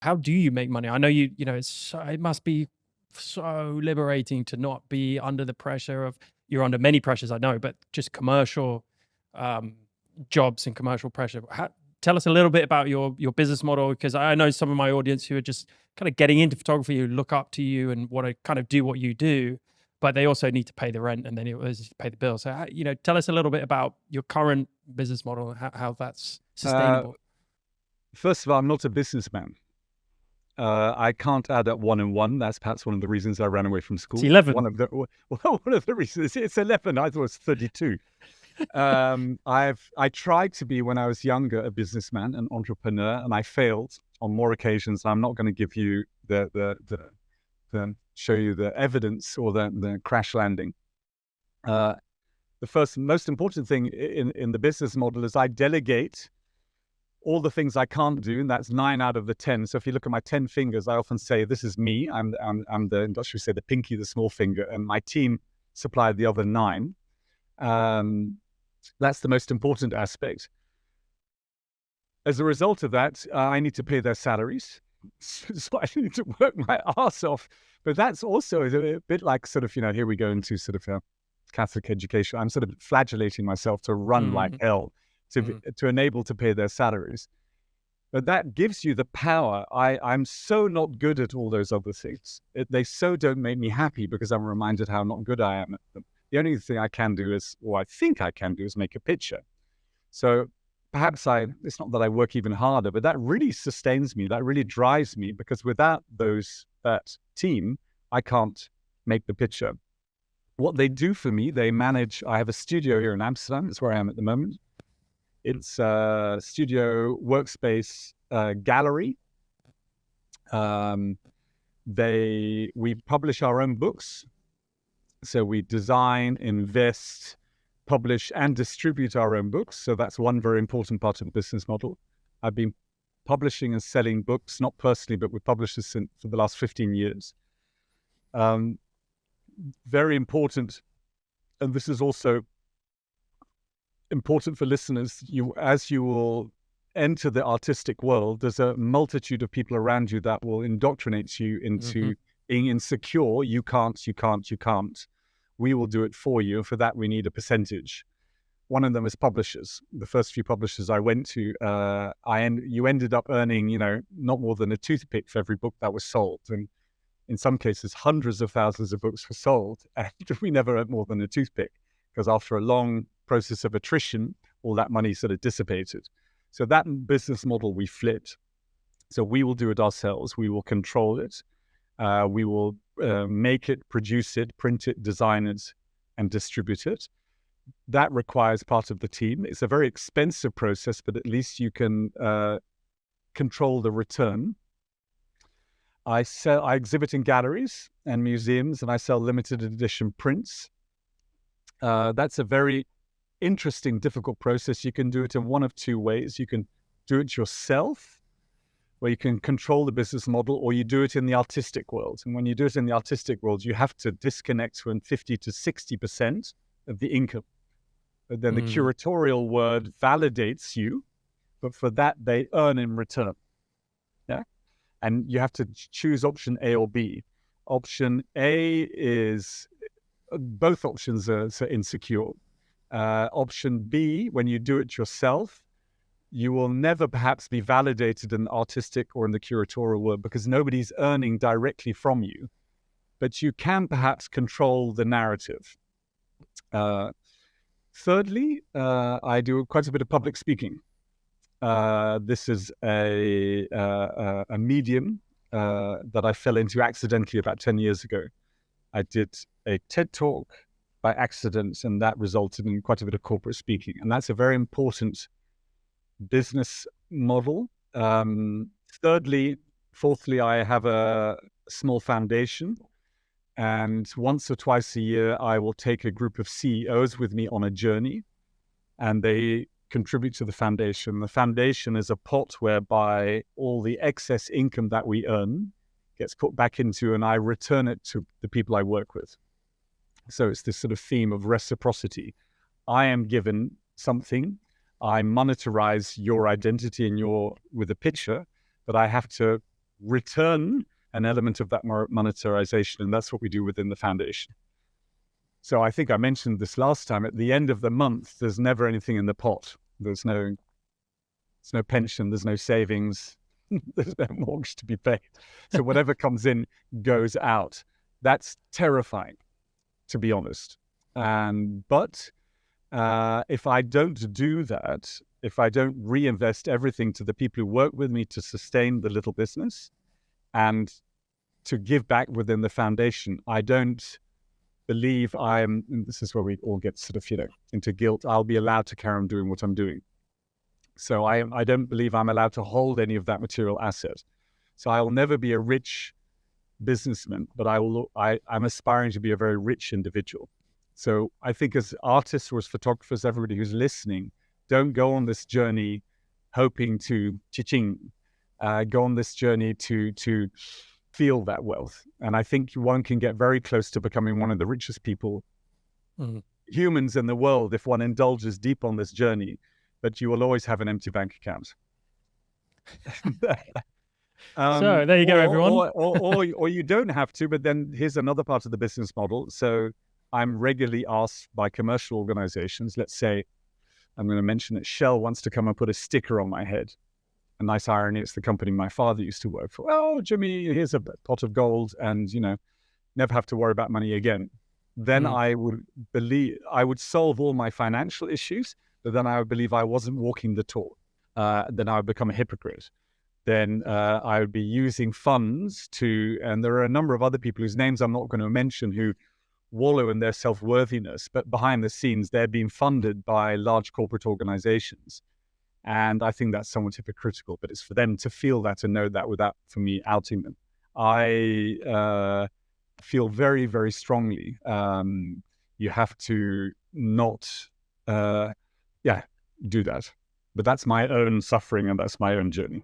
how do you make money? I know it must be so liberating to not be under the pressure of, you're under many pressures, I know, but just commercial um, jobs and commercial pressure. Tell us a little bit about your business model, because I know some of my audience who are just kind of getting into photography, who look up to you and want to kind of do what you do, but they also need to pay the rent and then it was to pay the bill. So, tell us a little bit about your current business model and how that's Uh, sustainable. First of all, I'm not a businessman. I can't add up 1 and 1. That's perhaps one of the reasons I ran away from It's school. 11. One of the one of the reasons it's 11. I thought it was 32. I tried to be when I was younger a businessman, an entrepreneur, and I failed on more occasions. I'm not going to give you the show you the evidence or the crash landing. The first most important thing in the business model is I delegate all the things I can't do, and that's 9 out of the 10. So if you look at my 10 fingers, I often say, this is me. I'm the, in Dutch we say the pinky, the small finger, and my team supply the other 9. That's the most important aspect. As a result of that, I need to pay their salaries. So I need to work my ass off. But that's also a bit like sort of, here we go into sort of Catholic education. I'm sort of flagellating myself to run like Mm, hell mm, to enable to pay their salaries. But that gives you the power. I'm so not good at all those other things. They so don't make me happy because I'm reminded how not good I am at them. The only thing I can do is, or I think I can do, is make a picture. So perhaps it's not that I work even harder, but that really sustains me. That really drives me, because without that team, I can't make the picture. What they do for me, they manage. I have a studio here in Amsterdam. It's where I am at the moment. It's a studio workspace gallery. We publish our own books. So we design, invest, publish, and distribute our own books. So that's one very important part of the business model. I've been publishing and selling books, not personally, but with publishers for the last 15 years. Very important. And this is also important for listeners. As you will enter the artistic world, there's a multitude of people around you that will indoctrinate you mhm. into being insecure. You can't. We will do it for you. And for that, we need a percentage. One of them is publishers. The first few publishers I went to, you ended up earning, not more than a toothpick for every book that was sold. And in some cases, hundreds of thousands of books were sold. And we never earned more than a toothpick, because after a long process of attrition, all that money sort of dissipated. So that business model we flipped. So we will do it ourselves. We will control it. We will make it, produce it, print it, design it, and distribute it. That requires part of the team. It's a very expensive process, but at least you can control the return. I exhibit in galleries and museums, and I sell limited edition prints. That's a very interesting, difficult process. You can do it in one of 2 ways. You can do it yourself, where you can control the business model, or you do it in the artistic world. And when you do it in the artistic world, you have to disconnect from 50 to 60% of the income. But then the Mm. curatorial word validates you, but for that, they earn in return. Yeah. And you have to choose option A or B. Option A is, both options are insecure. Option B, when you do it yourself, you will never perhaps be validated in the artistic or in the curatorial world, because nobody's earning directly from you. But you can perhaps control the narrative. Thirdly, I do quite a bit of public speaking. This is a medium that I fell into accidentally about 10 years ago. I did a TED Talk by accident, and that resulted in quite a bit of corporate speaking. And that's a very important business model. Fourthly, I have a small foundation. And once or twice a year, I will take a group of CEOs with me on a journey, and they contribute to the foundation. The foundation is a pot whereby all the excess income that we earn gets put back into, and I return it to the people I work with. So it's this sort of theme of reciprocity. I am given something, I monetize your identity with a picture, but I have to return an element of that monetization. And that's what we do within the foundation. So I think I mentioned this last time. At the end of the month, there's never anything in the pot. There's no pension, there's no savings, there's no mortgage to be paid. So whatever comes in goes out. That's terrifying, to be honest. But if I don't do that, if I don't reinvest everything to the people who work with me to sustain the little business and to give back within the foundation, I don't believe and this is where we all get sort of, into guilt, I'll be allowed to carry on doing what I'm doing. So I don't believe I'm allowed to hold any of that material asset. So I will never be a rich businessman, but I'm aspiring to be a very rich individual. So I think as artists or as photographers, everybody who's listening, don't go on this journey hoping to go on this journey to feel that wealth. And I think one can get very close to becoming one of the richest people, humans in the world, if one indulges deep on this journey, but you will always have an empty bank account. So there you go, everyone. or you don't have to, but then here's another part of the business model. So I'm regularly asked by commercial organizations, let's say, I'm going to mention that Shell wants to come and put a sticker on my head. A nice irony, it's the company my father used to work for. Oh, Jimmy, here's a pot of gold and, never have to worry about money again. Then I would solve all my financial issues, but then I would believe I wasn't walking the talk. Then I would become a hypocrite. Then I would be using funds and there are a number of other people whose names I'm not going to mention who wallow in their self-worthiness, but behind the scenes, they're being funded by large corporate organizations. And I think that's somewhat hypocritical, but it's for them to feel that and know that without, for me, outing them. I feel very, very strongly you have to not, do that. But that's my own suffering and that's my own journey.